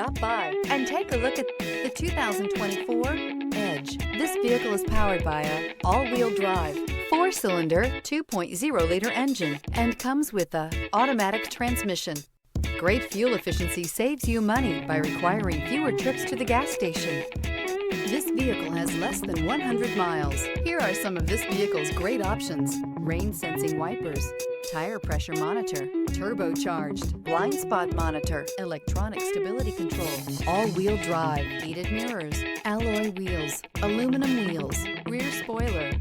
Stop by and take a look at the 2024 Edge. This vehicle is powered by a all-wheel drive, 4-cylinder, 2.0-liter engine and comes with a automatic transmission. Great fuel efficiency saves you money by requiring fewer trips to the gas station. This vehicle has less than 100 miles. Here are some of this vehicle's great options: rain sensing wipers, tire pressure monitor, turbocharged, blind spot monitor, electronic stability control, all-wheel drive, heated mirrors, alloy wheels, aluminum wheels, rear spoiler.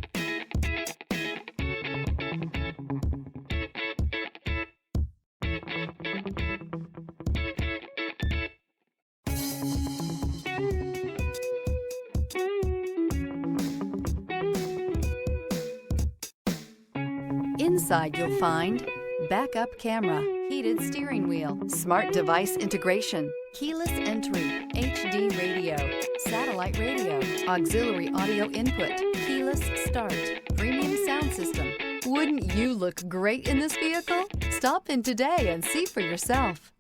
Inside you'll find backup camera, heated steering wheel, smart device integration, keyless entry, HD radio, satellite radio, auxiliary audio input, keyless start, premium sound system. Wouldn't you look great in this vehicle? Stop in today and see for yourself.